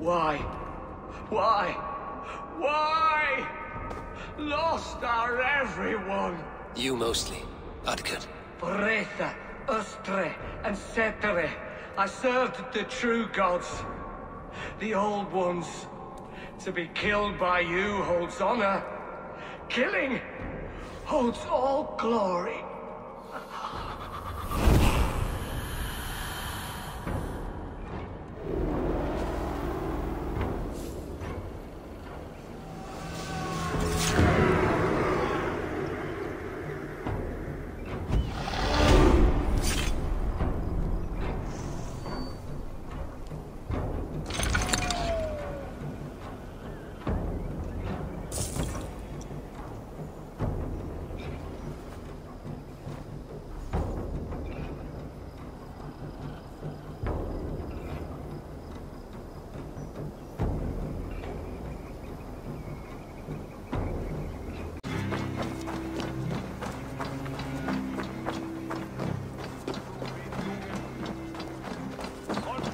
Why? Why? Why? Lost our everyone. You mostly, Adkad. Bretha, Ustre, and Setere. I served the true gods. The old ones. To be killed by you holds honor. Killing holds all glory.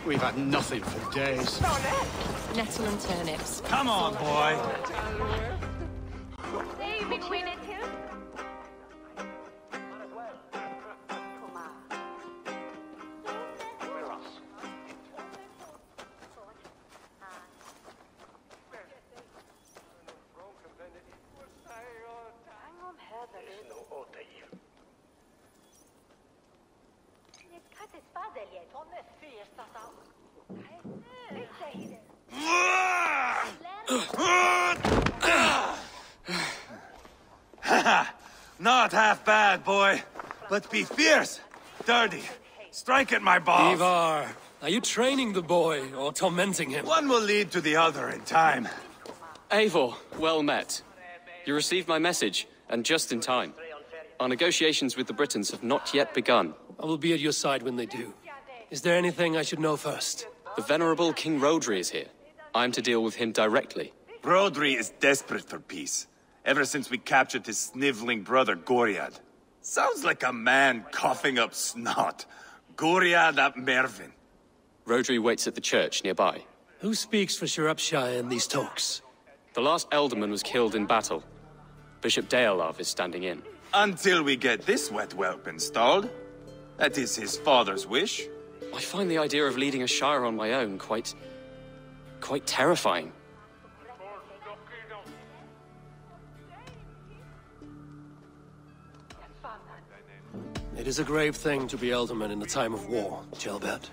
We've had nothing for days. Nettle and turnips. Come on, boy. Not half bad, boy. But be fierce, dirty. Strike at my balls. Ivar, are you training the boy or tormenting him? One will lead to the other in time. Eivor, well met. You received my message, and just in time. Our negotiations with the Britons have not yet begun. I will be at your side when they do. Is there anything I should know first? The venerable King Rodri is here. I'm to deal with him directly. Rodri is desperate for peace. Ever since we captured his sniveling brother, Goriad. Sounds like a man coughing up snot. Goriad ap Mervin. Rodri waits at the church nearby. Who speaks for Shropshire in these talks? The last Elderman was killed in battle. Bishop Deolav is standing in. Until we get this wet whelp installed. That is his father's wish. I find the idea of leading a shire on my own quite terrifying. It is a grave thing to be Elderman in a time of war, Gelbert.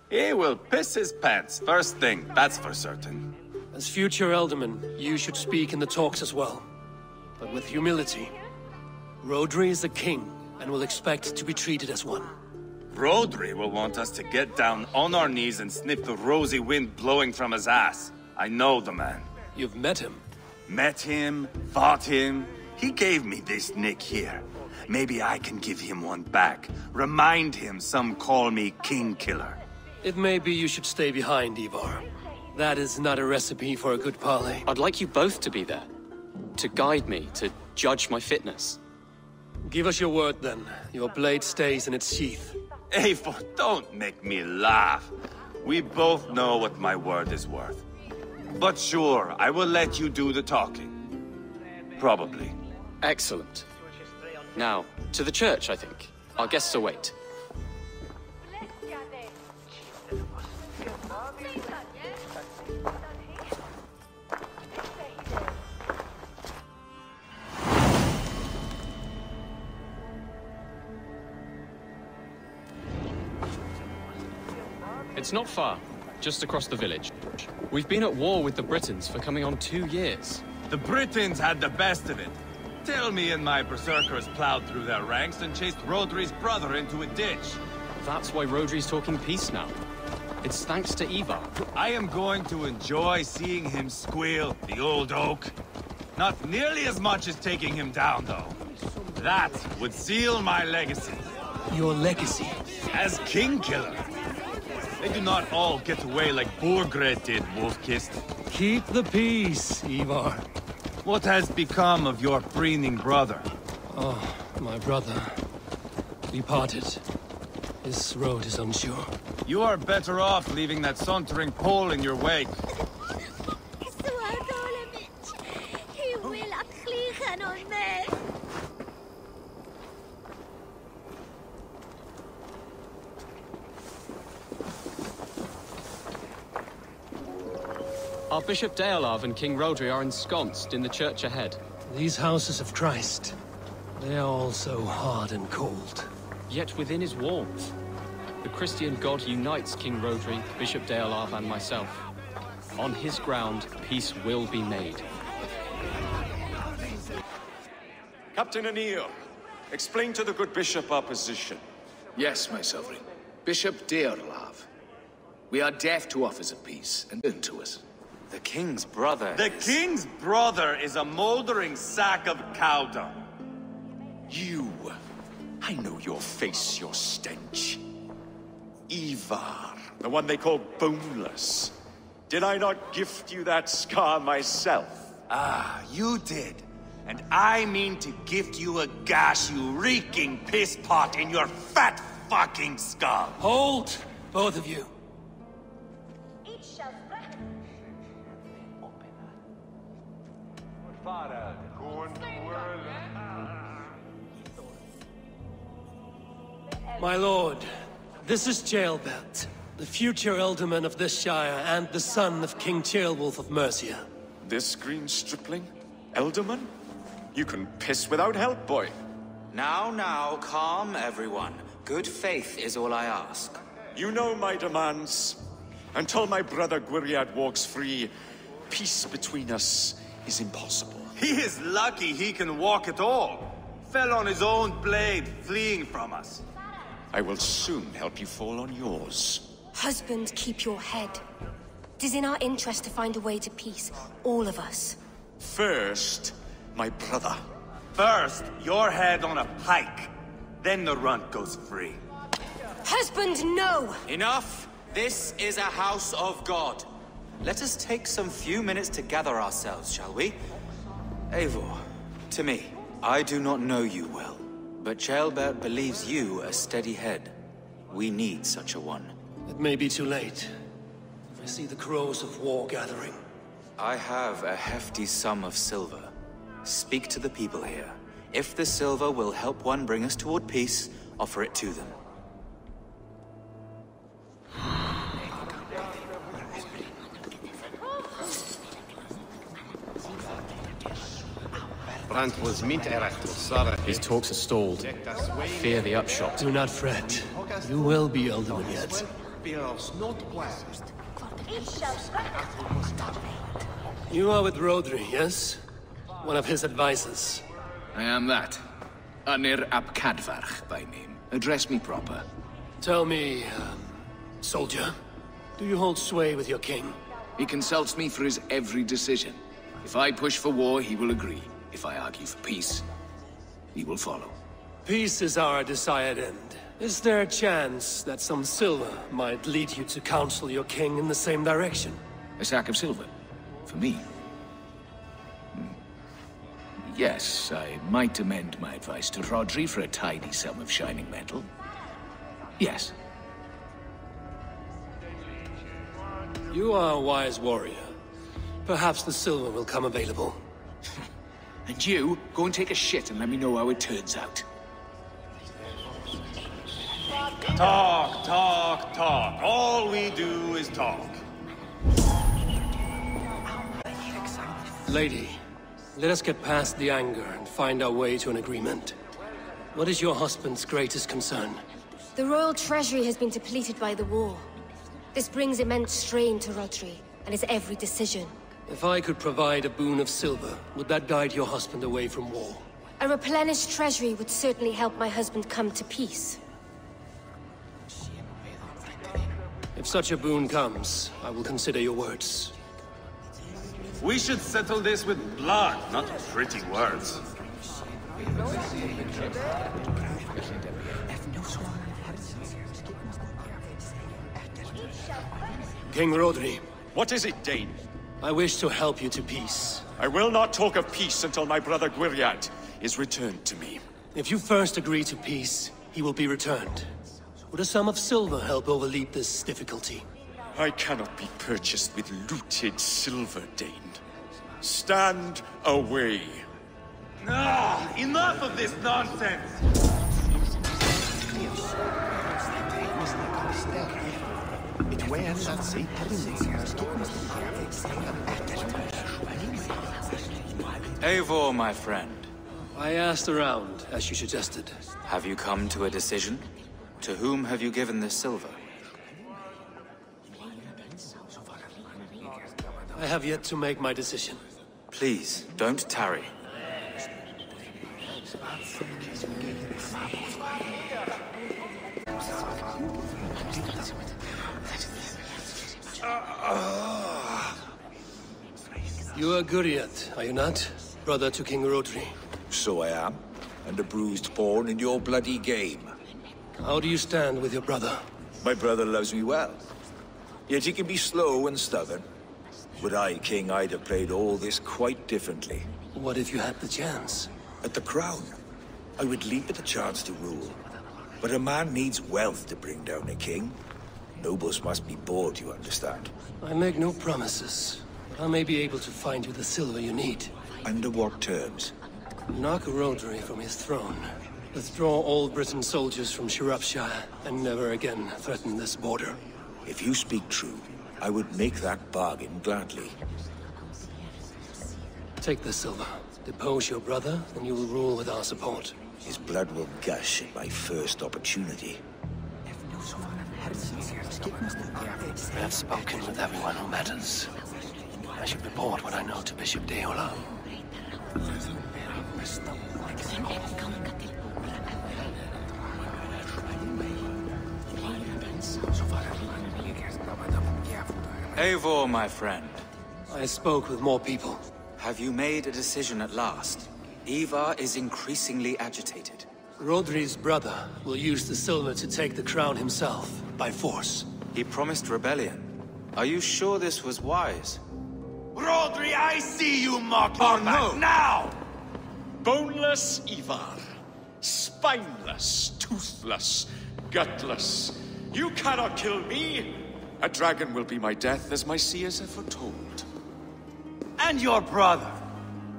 He will piss his pants, first thing, that's for certain. As future Elderman, you should speak in the talks as well. But with humility. Rodri is the king, and will expect to be treated as one. Rodri will want us to get down on our knees and sniff the rosy wind blowing from his ass. I know the man. You've met him? Met him, fought him. He gave me this nick here. Maybe I can give him one back. Remind him some call me King Killer. It may be you should stay behind, Ivar. That is not a recipe for a good parley. I'd like you both to be there. To guide me, to judge my fitness. Give us your word, then. Your blade stays in its sheath. Eivor, don't make me laugh. We both know what my word is worth. But sure, I will let you do the talking. Probably. Excellent. Now, to the church, I think. Our guests await. It's not far, just across the village. We've been at war with the Britons for coming on 2 years. The Britons had the best of it. Tell me and my berserkers plowed through their ranks and chased Rodri's brother into a ditch. That's why Rodri's talking peace now. It's thanks to Ivar. I am going to enjoy seeing him squeal, the old oak. Not nearly as much as taking him down, though. That would seal my legacy. Your legacy? As King Killer. They do not all get away like Borgred did, Wolf-Kissed. Keep the peace, Ivar. What has become of your preening brother? Oh, my brother. We parted. This road is unsure. You are better off leaving that sauntering pole in your wake. Archbishop Deolav and King Rodri are ensconced in the church ahead. These houses of Christ, they are all so hard and cold. Yet within his warmth, the Christian God unites King Rodri, Bishop Deolav, and myself. On his ground, peace will be made. Captain Anil, explain to the good bishop our position. Yes, my sovereign. Bishop Deolav. We are deaf to offers of peace, and turn to us. The king's brother The king's brother is a moldering sack of cow dung. You. I know your face, your stench. Ivar, the one they call boneless. Did I not gift you that scar myself? Ah, you did. And I mean to gift you a gash, you reeking piss pot in your fat fucking skull. Hold, both of you. My lord, this is Jailbelt, the future alderman of this shire and the son of King Ceolwulf of Mercia. This green stripling? Elderman? You can piss without help, boy. Now, calm everyone. Good faith is all I ask. You know my demands. Until my brother Gwiriad walks free, peace between us is impossible. He is lucky he can walk at all. Fell on his own blade, fleeing from us. I will soon help you fall on yours. Husband, keep your head. It is in our interest to find a way to peace, all of us. First, my brother. First, your head on a pike. Then the runt goes free. Husband, no! Enough! This is a house of God. Let us take some few minutes to gather ourselves, shall we? Eivor, to me, I do not know you well, but Ceolbert believes you a steady head. We need such a one. It may be too late. I see the crows of war gathering. I have a hefty sum of silver. Speak to the people here. If the silver will help one bring us toward peace, offer it to them. His talks are stalled. I fear the upshot. Do not fret. You will be alderman yet. You are with Rodri, yes? One of his advisors. I am that. Anir ap Cadfarch by name. Address me proper. Tell me, soldier, do you hold sway with your king? He consults me for his every decision. If I push for war, he will agree. If I argue for peace, he will follow. Peace is our desired end. Is there a chance that some silver might lead you to counsel your king in the same direction? A sack of silver? For me? Yes, I might amend my advice to Rodri for a tidy sum of shining metal. Yes. You are a wise warrior. Perhaps the silver will come available. And you, go and take a shit and let me know how it turns out. Talk, talk, talk. All we do is talk. Lady, let us get past the anger and find our way to an agreement. What is your husband's greatest concern? The royal treasury has been depleted by the war. This brings immense strain to Rodri and his every decision. If I could provide a boon of silver, would that guide your husband away from war? A replenished treasury would certainly help my husband come to peace. If such a boon comes, I will consider your words. We should settle this with blood, not pretty words. King Rodri. What is it, Dane? I wish to help you to peace. I will not talk of peace until my brother Gwiriad is returned to me. If you first agree to peace, he will be returned. Would a sum of silver help overleap this difficulty? I cannot be purchased with looted silver, Dane. Stand away. Ah, enough of this nonsense! Eivor, my friend. I asked around, as you suggested. Have you come to a decision? To whom have you given this silver? I have yet to make my decision. Please, don't tarry. You are Guriat, are you not? Brother to King Rodri. So I am, and a bruised pawn in your bloody game. How do you stand with your brother? My brother loves me well. Yet he can be slow and stubborn. Were I king, I'd have played all this quite differently. What if you had the chance? At the crown, I would leap at the chance to rule. But a man needs wealth to bring down a king. Nobles must be bought, you understand. I make no promises, but I may be able to find you the silver you need. Under what terms? Knock Rodri from his throne. Withdraw all Britain soldiers from Shropshire, and never again threaten this border. If you speak true, I would make that bargain gladly. Take the silver. Depose your brother, and you will rule with our support. His blood will gush at my first opportunity. I have spoken with everyone who matters. I should report what I know to Bishop Deola. Eivor, my friend. I spoke with more people. Have you made a decision at last? Ivar is increasingly agitated. Rodri's brother will use the silver to take the crown himself, by force. He promised rebellion. Are you sure this was wise? Rodri, I see you mock Oh, your back no. now! Boneless Ivar. Spineless, toothless, gutless. You cannot kill me! A dragon will be my death, as my seers have foretold. And your brother.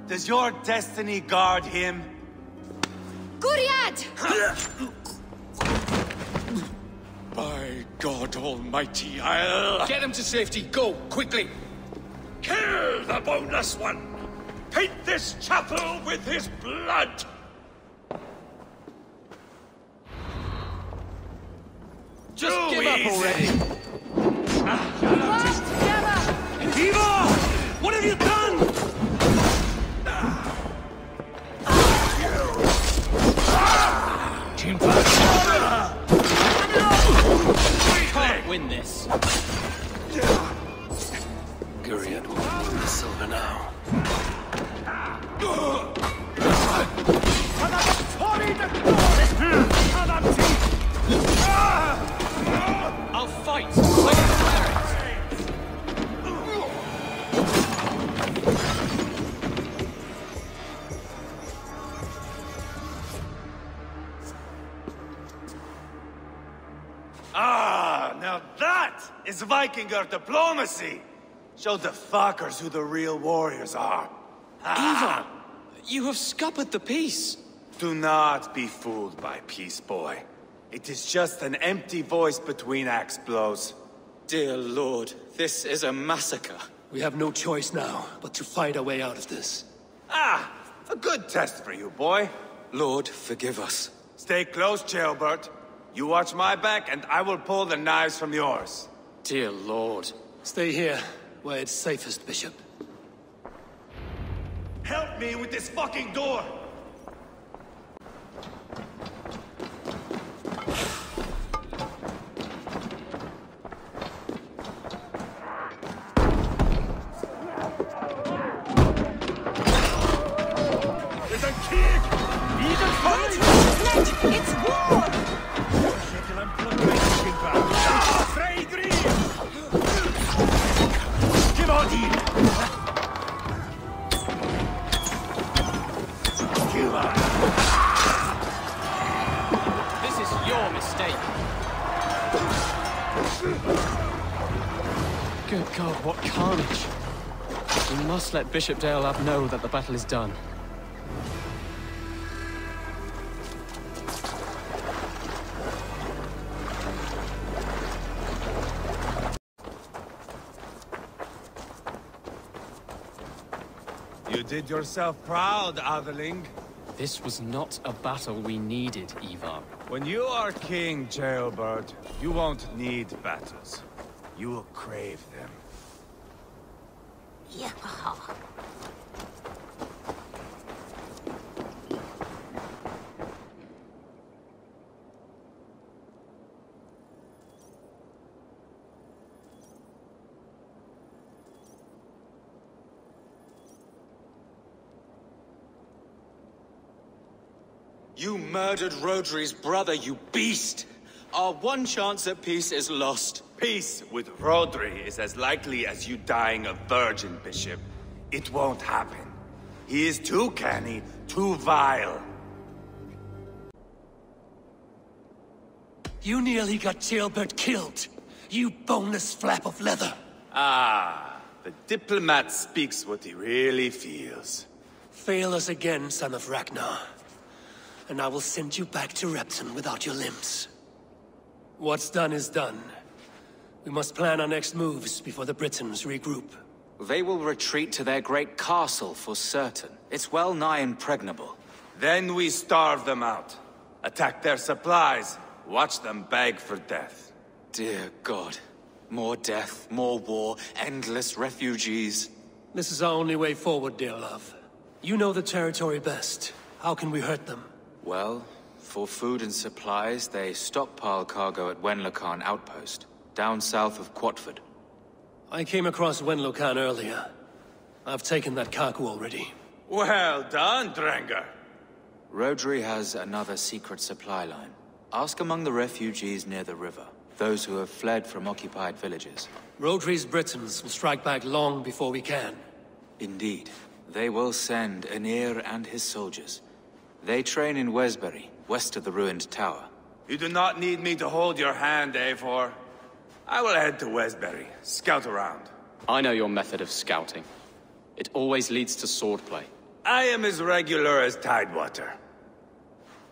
Does your destiny guard him? Guriad! By God Almighty, I'll... Get him to safety. Go, quickly. Kill the boneless one! Paint this chapel with his blood! Just give up already. Work together! Ivar! What have you done? We can't win this. Guriad will win the silver now. I'll fight. I declare it. Ah, now that is Vikinger diplomacy! Show the fuckers who the real warriors are. Ivar, you have scuppered the peace. Do not be fooled by peace, boy. It is just an empty voice between axe blows. Dear Lord, this is a massacre. We have no choice now, but to fight our way out of this. Ah, a good test for you, boy. Lord, forgive us. Stay close, Jailbert. You watch my back, and I will pull the knives from yours. Dear Lord. Stay here, where it's safest, Bishop. Help me with this fucking door! There's a key! It's war! This is your mistake. Good God, what carnage! We must let Bishop Deolaf know that the battle is done. You did yourself proud, Atheling. This was not a battle we needed, Ivar. When you are king, Jailbird, you won't need battles. You will crave them. Yeah. You murdered Rodri's brother, you beast! Our one chance at peace is lost. Peace with Rodri is as likely as you dying a virgin, Bishop. It won't happen. He is too canny, too vile. You nearly got Jailbird killed. You boneless flap of leather. Ah, the diplomat speaks what he really feels. Fail us again, son of Ragnar. And I will send you back to Repton without your limbs. What's done is done. We must plan our next moves before the Britons regroup. They will retreat to their great castle for certain. It's well nigh impregnable. Then we starve them out. Attack their supplies. Watch them beg for death. Dear God. More death, more war, endless refugees. This is our only way forward, dear love. You know the territory best. How can we hurt them? Well, for food and supplies, they stockpile cargo at Wenlocan outpost, down south of Quatford. I came across Wenlocan earlier. I've taken that cargo already. Well done, Drengar. Rodri has another secret supply line. Ask among the refugees near the river, those who have fled from occupied villages. Rodri's Britons will strike back long before we can. Indeed. They will send Aenir and his soldiers. They train in Wesbury, west of the ruined tower. You do not need me to hold your hand, Eivor. I will head to Wesbury, scout around. I know your method of scouting. It always leads to swordplay. I am as regular as Tidewater.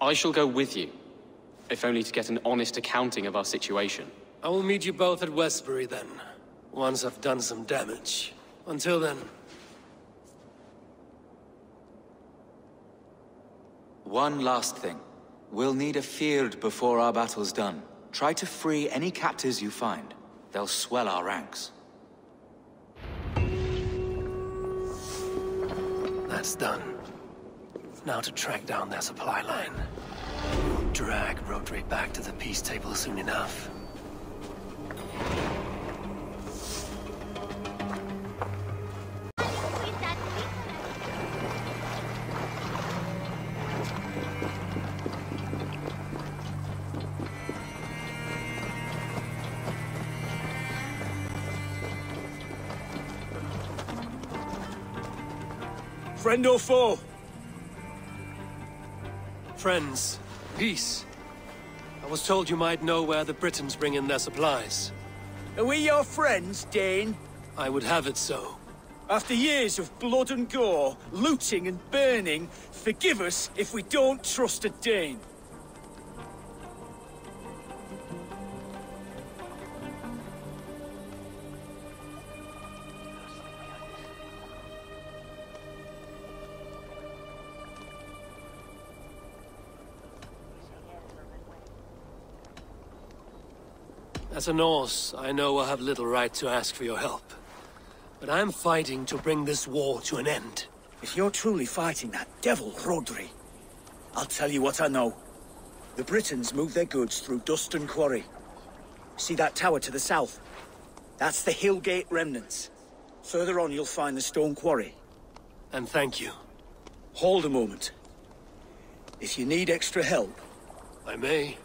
I shall go with you, if only to get an honest accounting of our situation. I will meet you both at Westbury then, once I've done some damage. Until then... One last thing. We'll need a field before our battle's done. Try to free any captives you find. They'll swell our ranks. That's done. Now to track down their supply line. We'll drag Rodri back to the peace table soon enough. Friend or foe? Friends. Peace. I was told you might know where the Britons bring in their supplies. Are we your friends, Dane? I would have it so. After years of blood and gore, looting and burning, forgive us if we don't trust a Dane. As a Norse, I know I have little right to ask for your help. But I'm fighting to bring this war to an end. If you're truly fighting that devil, Rodri, I'll tell you what I know. The Britons move their goods through Dustin Quarry. See that tower to the south? That's the Hillgate remnants. Further on, you'll find the stone quarry. And thank you. Hold a moment. If you need extra help... I may.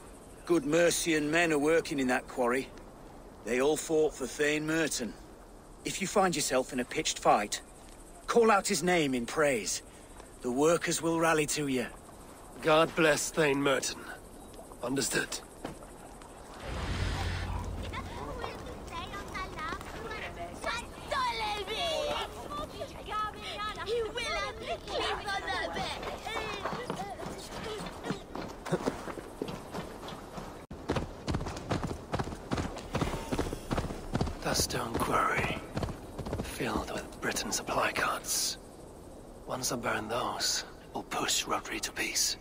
Good Mercian men are working in that quarry. They all fought for Thane Merton. If you find yourself in a pitched fight, call out his name in praise. The workers will rally to you. God bless Thane Merton. Understood. stone quarry, filled with Britain supply carts. Once I burn those, it will push Rhodri to peace.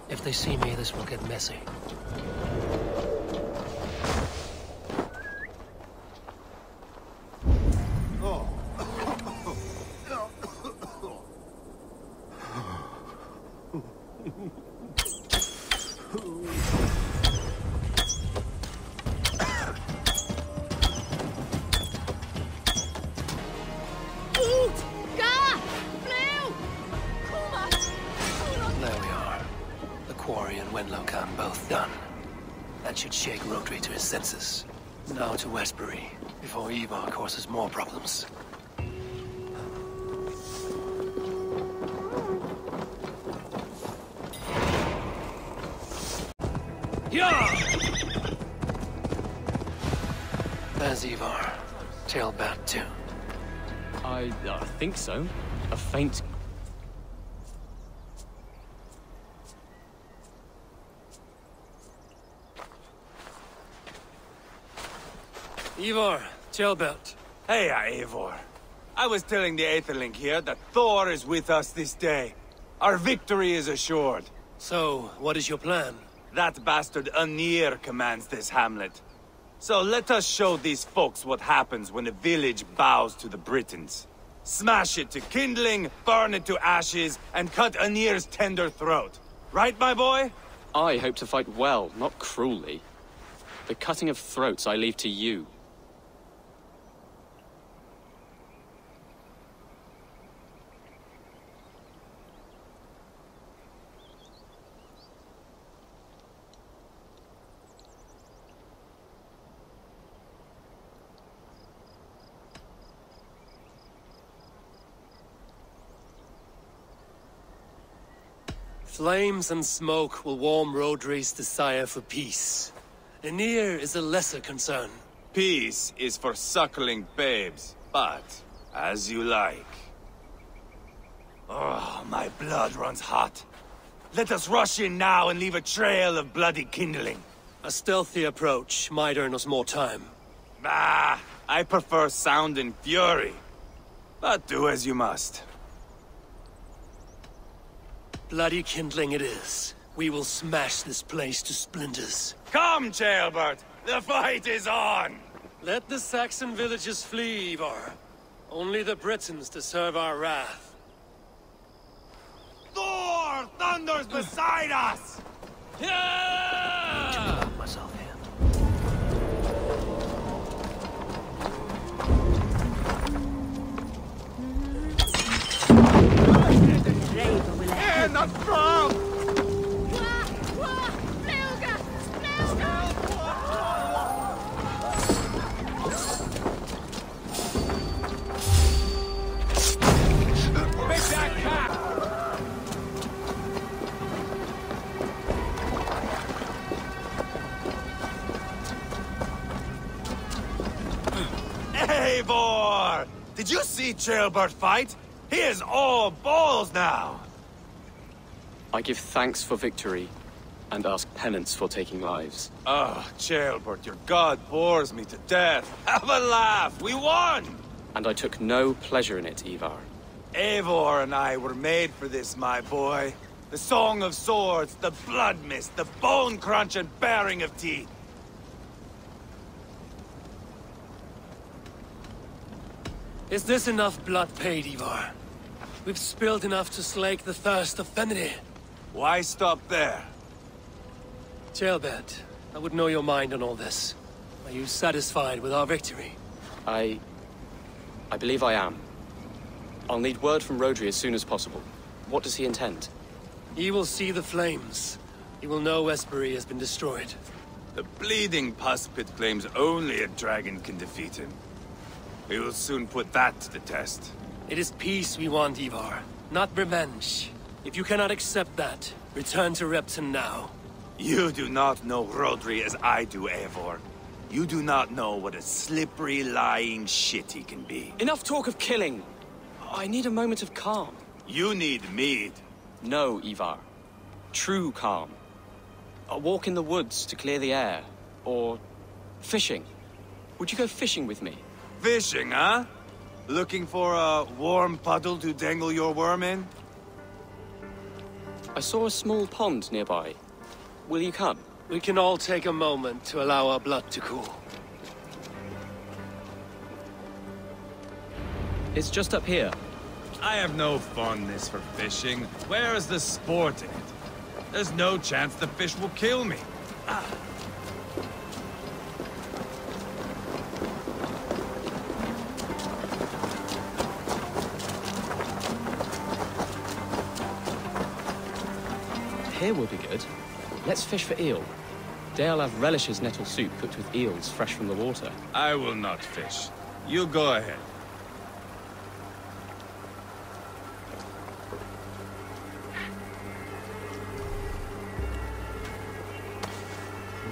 If they see me, this will get messy. Senses. Now to Westbury, before Ivar causes more problems. Yeah! There's Ivar. Tailbat too. I think so. A faint... Ivar, Tailbat. Hey, Eivor. I was telling the Aetherling here that Thor is with us this day. Our victory is assured. So, what is your plan? That bastard Anir commands this hamlet. So let us show these folks what happens when a village bows to the Britons. Smash it to kindling, burn it to ashes, and cut Anir's tender throat. Right, my boy? I hope to fight well, not cruelly. The cutting of throats I leave to you. Flames and smoke will warm Rhodri's desire for peace. Anir is a lesser concern. Peace is for suckling babes, but as you like. Oh, my blood runs hot. Let us rush in now and leave a trail of bloody kindling. A stealthy approach might earn us more time. Ah, I prefer sound and fury. But do as you must. Bloody kindling it is. We will smash this place to splinters. Come, Ceolbert! The fight is on! Let the Saxon villages flee, Ivar. Only the Britons deserve our wrath. Thor thunders beside us! Yeah! Put myself in. Not from! Eivor! Did you see Ceolbert fight? He is all balls now! I give thanks for victory, and ask penance for taking lives. Oh, Ceolbert, your god bores me to death. Have a laugh! We won! And I took no pleasure in it, Ivar. Eivor and I were made for this, my boy. The song of swords, the blood mist, the bone crunch and baring of teeth. Is this enough blood paid, Ivar? We've spilled enough to slake the thirst of Fenrir. Why stop there? Ceolbert, I would know your mind on all this. Are you satisfied with our victory? I believe I am. I'll need word from Rhodri as soon as possible. What does he intend? He will see the flames. He will know Westbury has been destroyed. The bleeding pus pit claims only a dragon can defeat him. We will soon put that to the test. It is peace we want, Ivar, not revenge. If you cannot accept that, Return to Repton now. You do not know Rodri as I do, Eivor. You do not know what a slippery, lying shit he can be. Enough talk of killing. I need a moment of calm. You need mead. No, Ivar. True calm. A walk in the woods to clear the air. Or fishing. Would you go fishing with me? Fishing, huh? Looking for a warm puddle to dangle your worm in? I saw a small pond nearby. Will you come? We can all take a moment to allow our blood to cool. It's just up here. I have no fondness for fishing. Where is the sport in it? There's no chance the fish will kill me. Here will be good. Let's fish for eel. Deolav relishes nettle soup cooked with eels fresh from the water. I will not fish. You go ahead.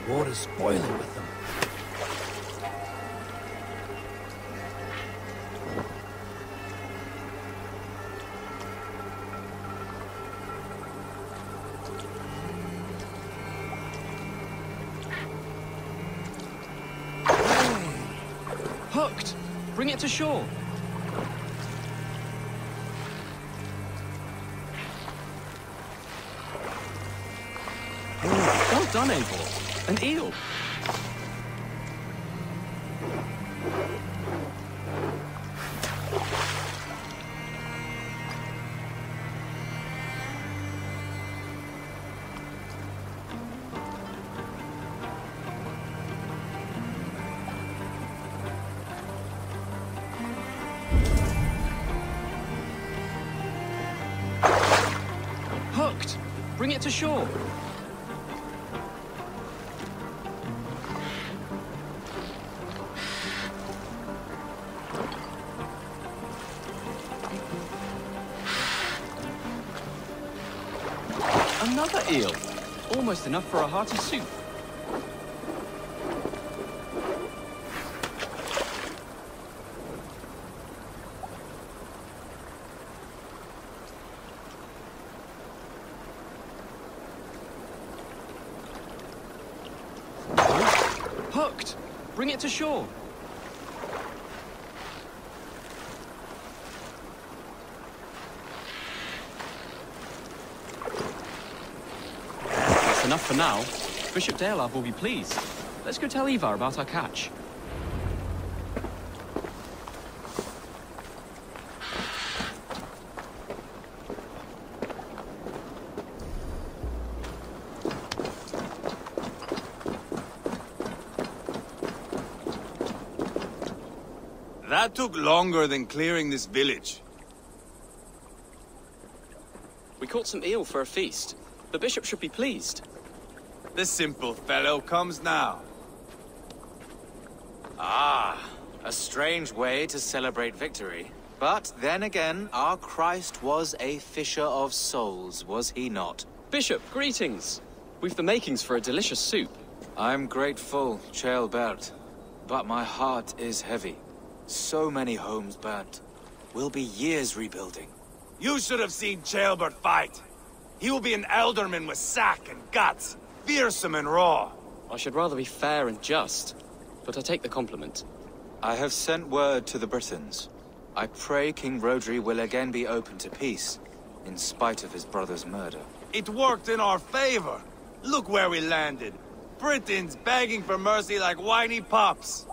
The water's boiling with them. Hooked! Bring it to shore. Well done, Eivor. An eel. Hooked! Bring it to shore. Another eel. Almost enough for a hearty soup. Hooked! Bring it to shore. That's enough for now. Bishop Deolav will be pleased. Let's go tell Ivar about our catch. That took longer than clearing this village. We caught some eel for a feast. The bishop should be pleased. The simple fellow comes now. Ah, a strange way to celebrate victory. But then again, our Christ was a fisher of souls, was he not? Bishop, greetings. We've the makings for a delicious soup. I'm grateful, Ceolbert, but my heart is heavy. So many homes burnt. We'll be years rebuilding. You should have seen Ceolbert fight. He will be an elderman with sack and guts, fearsome and raw. I should rather be fair and just, but I take the compliment. I have sent word to the Britons. I pray King Rodri will again be open to peace, in spite of his brother's murder. It worked in our favor. Look where we landed. Britons begging for mercy like whiny pups.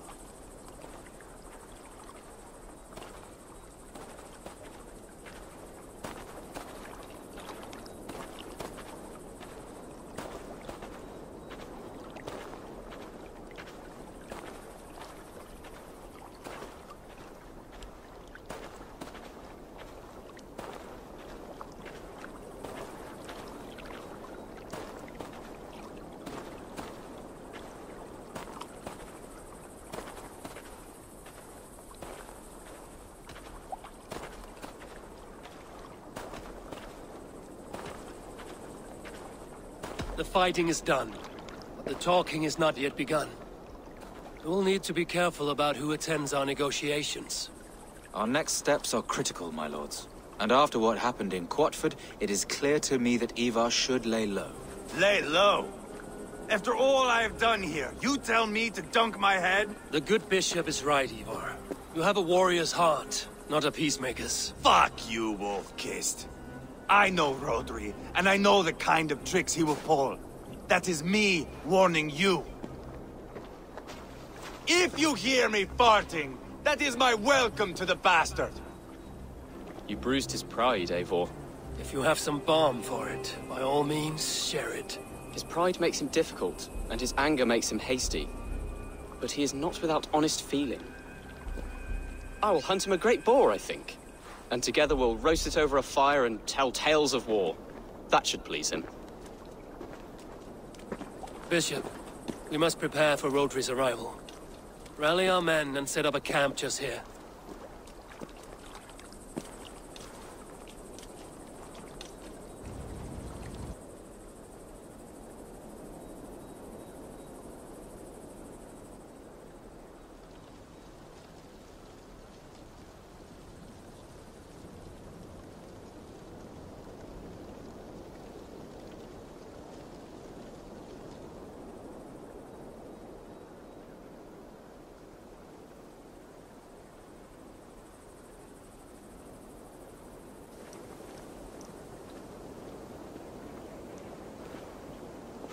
The fighting is done, but the talking is not yet begun. We'll need to be careful about who attends our negotiations. Our next steps are critical, my lords. And after what happened in Quatford, it is clear to me that Ivar should lay low. Lay low? After all I have done here, you tell me to dunk my head? The good bishop is right, Ivar. You have a warrior's heart, not a peacemaker's. Fuck you, Wolf-Kissed. I know Rodri, and I know the kind of tricks he will pull. That is me warning you. If you hear me farting, that is my welcome to the bastard. You bruised his pride, Eivor. If you have some balm for it, by all means, share it. His pride makes him difficult, and his anger makes him hasty. But he is not without honest feeling. I will hunt him a great boar, I think. And together we'll roast it over a fire and tell tales of war. That should please him. Bishop, we must prepare for Rodri's arrival. Rally our men and set up a camp just here.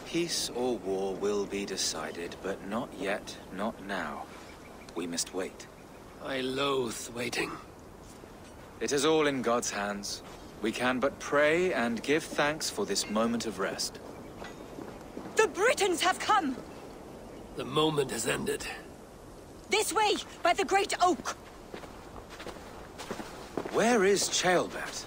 Peace or war will be decided, but not yet, not now. We must wait. I loathe waiting. It is all in God's hands. We can but pray and give thanks for this moment of rest. The Britons have come! The moment has ended. This way, by the Great Oak! Where is Ceolbert?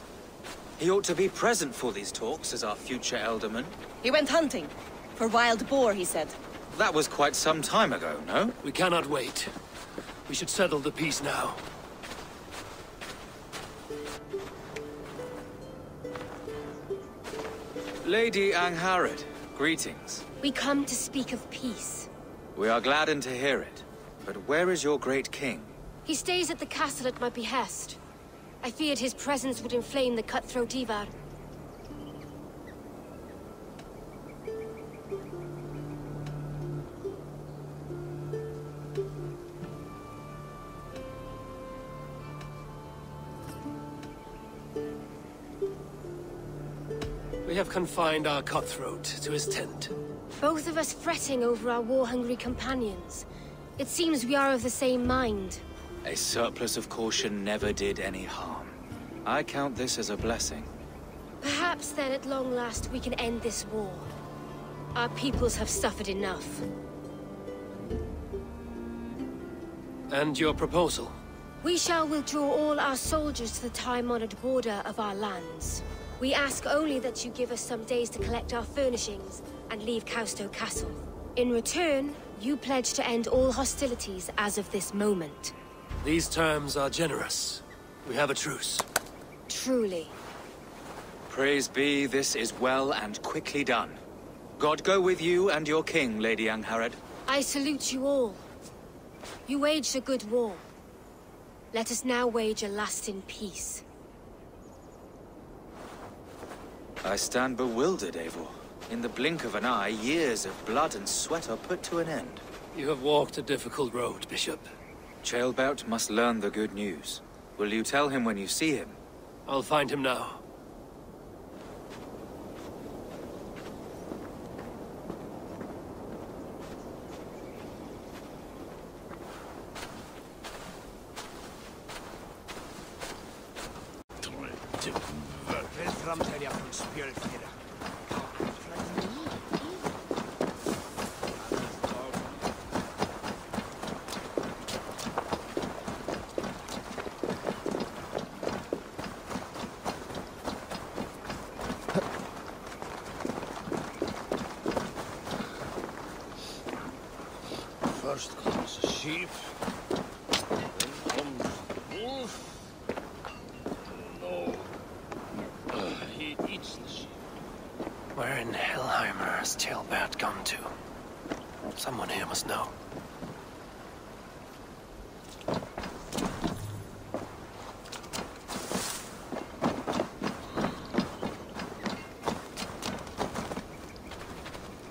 He ought to be present for these talks as our future elderman. He went hunting. For wild boar, he said. That was quite some time ago, no? We cannot wait. We should settle the peace now. Lady Angharad, greetings. We come to speak of peace. We are gladdened to hear it. But where is your great king? He stays at the castle at my behest. I feared his presence would inflame the cutthroat Ivar. We have confined our cutthroat to his tent. Both of us fretting over our war-hungry companions. It seems we are of the same mind. A surplus of caution never did any harm. I count this as a blessing. Perhaps then at long last we can end this war. Our peoples have suffered enough. And your proposal? We shall withdraw all our soldiers to the time-honored border of our lands. We ask only that you give us some days to collect our furnishings and leave Causto Castle. In return, you pledge to end all hostilities as of this moment. These terms are generous. We have a truce. Truly. Praise be, this is well and quickly done. God go with you and your king, Lady Angharad. I salute you all. You waged a good war. Let us now wage a lasting peace. I stand bewildered, Eivor. In the blink of an eye, years of blood and sweat are put to an end. You have walked a difficult road, Bishop. Ceolbert must learn the good news. Will you tell him when you see him? I'll find him now. First comes the sheep, then comes the wolf. No, he eats the sheep. We're in Hellheimer. has Tailbat gone to? Someone here must know.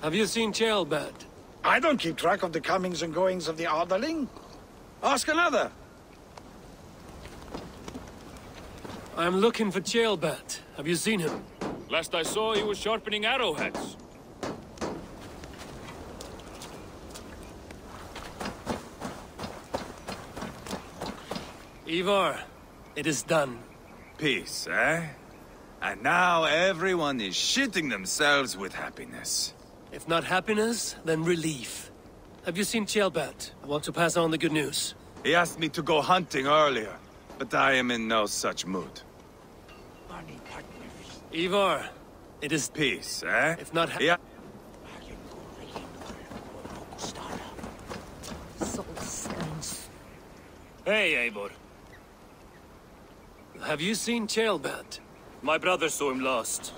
Have you seen Tailbat? I don't keep track of the comings and goings of the Arderling. Ask another. I'm looking for Tailbat. Have you seen him? Last I saw, he was sharpening arrowheads. Ivar, it is done. Peace, eh? And now everyone is shitting themselves with happiness. If not happiness, then relief. Have you seen Tailbat? I want to pass on the good news. He asked me to go hunting earlier, but I am in no such mood. Ivar, it is peace, eh? If not yeah. Hey, Eivor. Have you seen Tailbat? My brother saw him last.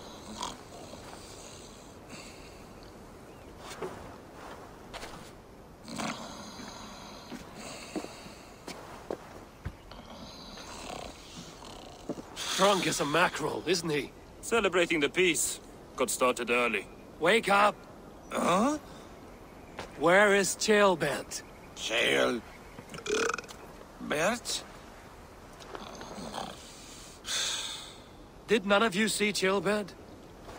Drunk as a mackerel, isn't he? Celebrating the peace. Got started early. Wake up! Huh? Where is Tailbat? Bert? Did none of you see Tailbat?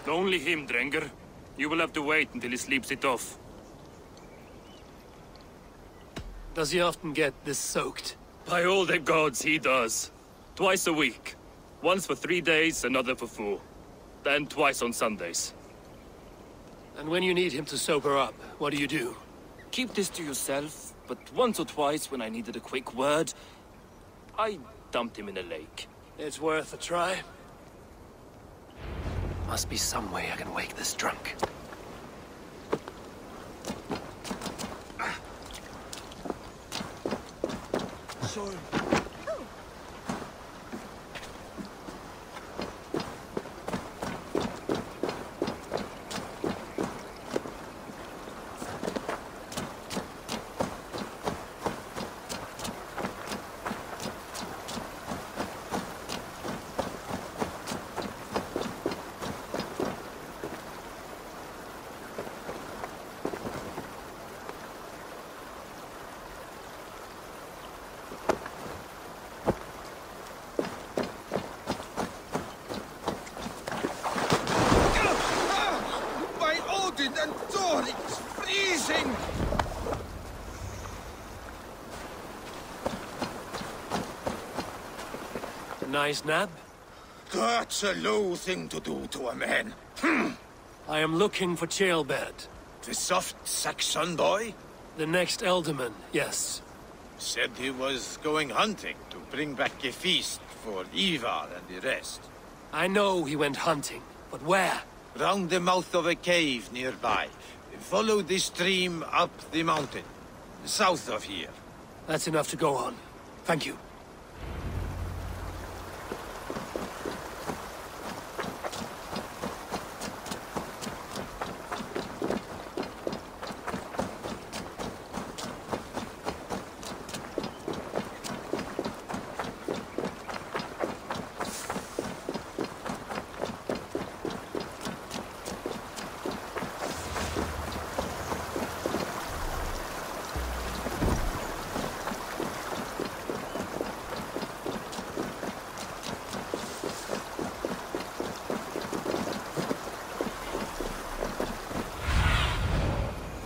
Only him, Drenger. You will have to wait until he sleeps it off. Does he often get this soaked? By all the gods, he does. Twice a week. Once for 3 days, another for 4. Then twice on Sundays. And when you need him to sober up, what do? Keep this to yourself, but once or twice when I needed a quick word, I dumped him in a lake. It's worth a try. Must be some way I can wake this drunk. Sorry. Nice nap? That's a low thing to do to a man. I am looking for Tailbat. The soft Saxon boy? The next Elderman, yes. Said he was going hunting to bring back a feast for Ivar and the rest. I know he went hunting, but where? Round the mouth of a cave nearby. Follow the stream up the mountain, south of here. That's enough to go on. Thank you.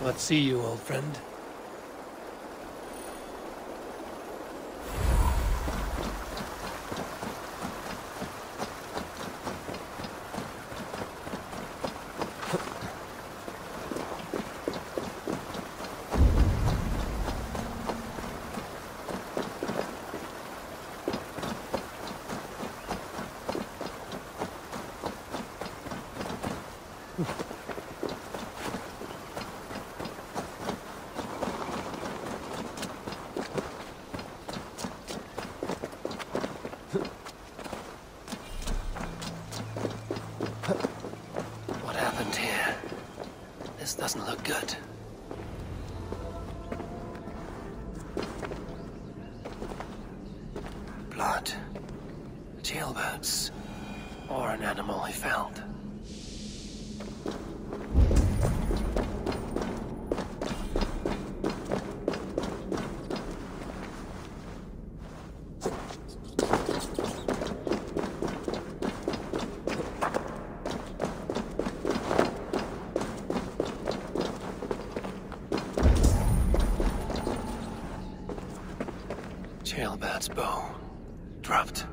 Let's see you, old friend. doesn't look good. Blood. Jailbirds. Or an animal he felled. Jailbird's bow. Dropped.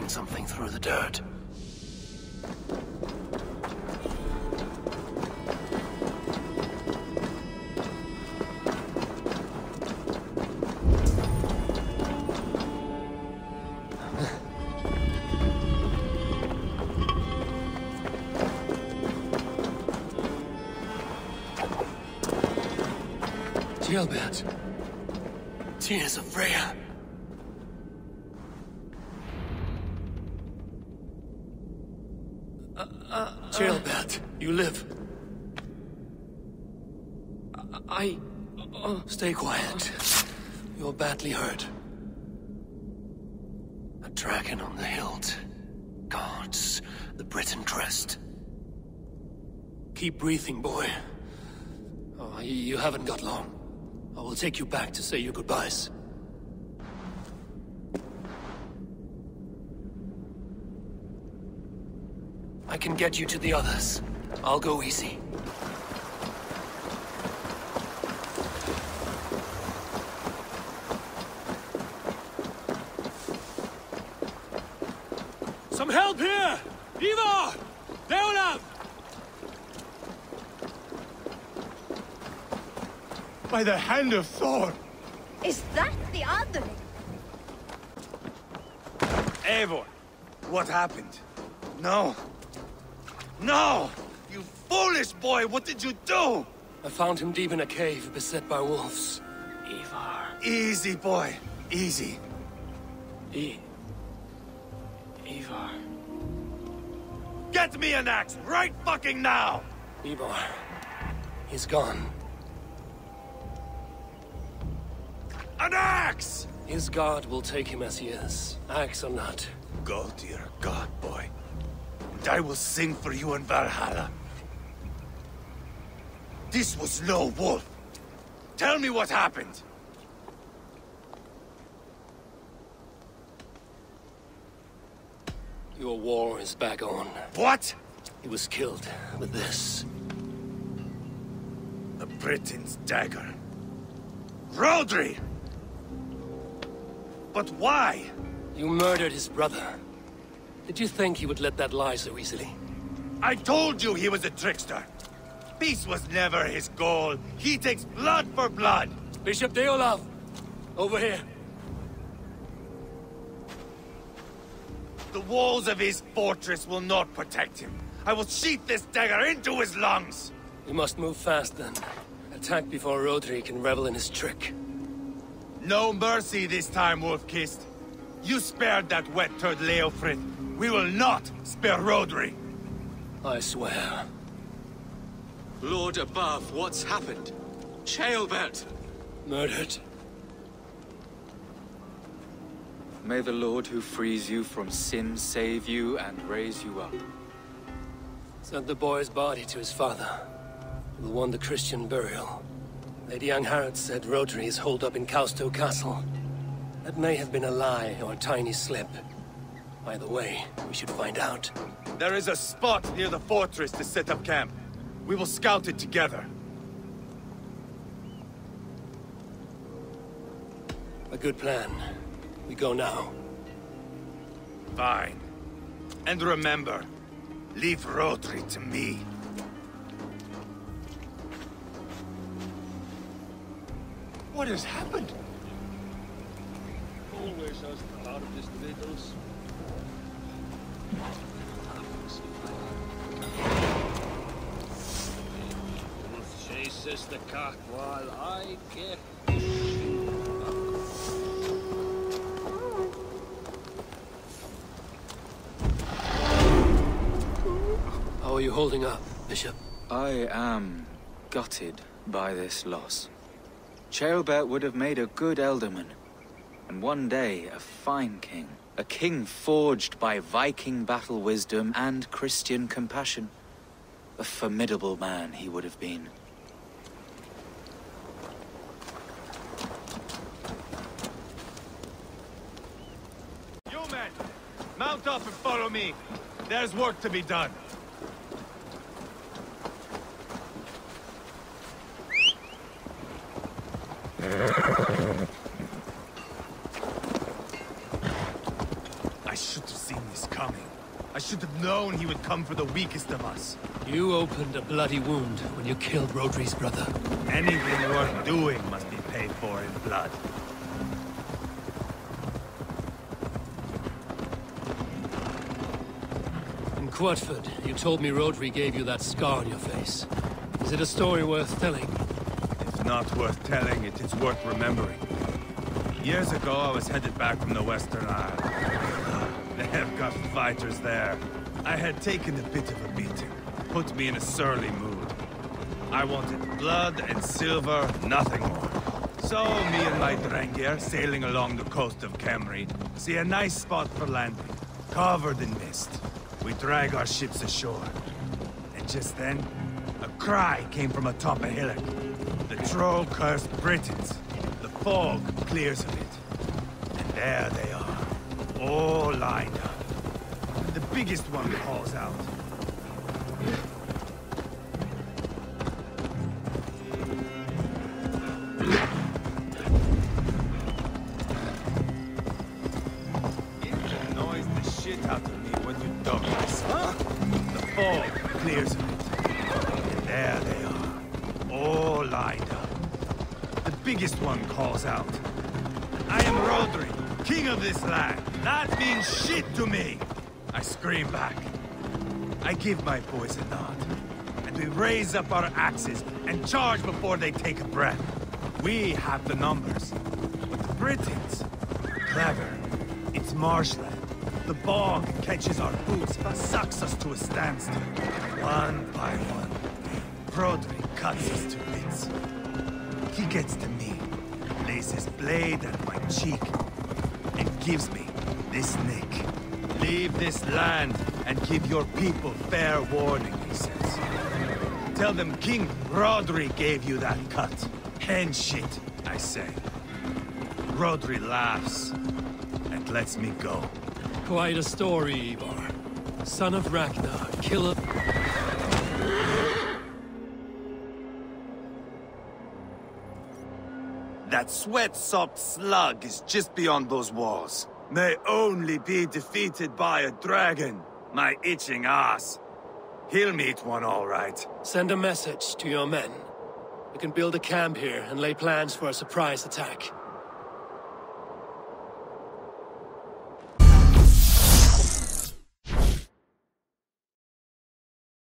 Something through the dirt. Jailbirds. Tears of Freya. Jailbird, you live. Stay quiet. You're badly hurt. A dragon on the hilt. Gods, the Briton crest. Keep breathing, boy. Oh, you haven't got long. I will take you back to say your goodbyes. I can get you to the others. I'll go easy. Some help here! Ivar! Leonard! By the hand of Thor! Is that the other? Eivor, what happened? No. No! You foolish boy, what did you do? I found him deep in a cave, beset by wolves. Ivar. Easy, boy. Easy. Ivar. Get me an axe, right fucking now! Ivar. He's gone. An axe! His god will take him as he is, axe or not. Go to your god, boy. And I will sing for you in Valhalla. This was no wolf. Tell me what happened. Your war is back on. What? He was killed with this. The Briton's dagger. Rodri! But why? You murdered his brother. Did you think he would let that lie so easily? I told you he was a trickster. Peace was never his goal. He takes blood for blood. Bishop Deolav, over here. The walls of his fortress will not protect him. I will sheath this dagger into his lungs. We must move fast then. Attack before Rodri can revel in his trick. No mercy this time, Wolf-Kissed. You spared that wet turd Leofrid. We will not spare Rodri. I swear. Lord above, what's happened? Ceolbert! Murdered. May the Lord who frees you from sin save you and raise you up. Sent the boy's body to his father. Will want the Christian burial. Lady Angharad said Rodri is holed up in Causto Castle. That may have been a lie or a tiny slip. Either way, we should find out. There is a spot near the fortress to set up camp. We will scout it together. A good plan. We go now. Fine. And remember, leave Rodri to me. What has happened? Always has the loudest riddles. Wolf chases the cat while I get the sheep. How are you holding up, Bishop? I am gutted by this loss. Ceolbert would have made a good elderman, and one day a fine king. A king forged by Viking battle wisdom and Christian compassion. A formidable man he would have been. You men, mount up and follow me. There's work to be done. I should have seen this coming. I should have known he would come for the weakest of us. You opened a bloody wound when you killed Rodri's brother. Anything worth doing must be paid for in blood. In Quatford, you told me Rodri gave you that scar on your face. Is it a story worth telling? If not worth telling, it is worth remembering. Years ago, I was headed back from the Western Isle. They have got fighters there. I had taken a bit of a beating. Put me in a surly mood. I wanted blood and silver, nothing more. So, me and my Drengir, sailing along the coast of Kemri, see a nice spot for landing, covered in mist. We drag our ships ashore. And just then, a cry came from atop a hillock. The troll cursed Britons. The fog clears a bit. And there they are, all lined up. The biggest one calls out. It annoys the shit out of me when you dog this. Huh? The fog clears a bit. And there they are, all lined up. The biggest one calls out. I am Rodri, king of this land. That means shit to me. I scream back. I give my boys a nod. And we raise up our axes and charge before they take a breath. We have the numbers. But the Britons, clever. It's marshland. The bog catches our boots, sucks us to a standstill. One by one, Rodri cuts us to bits. He gets to me, lays his blade at my cheek, and gives me this nick. Leave this land and give your people fair warning, he says. Tell them King Rodri gave you that cut. Hen shit, I say. Rodri laughs and lets me go. Quite a story, Ivar. Son of Ragnar, killer... That sweat-sopped slug is just beyond those walls. May only be defeated by a dragon. My itching ass. He'll meet one all right. Send a message to your men. We can build a camp here and lay plans for a surprise attack.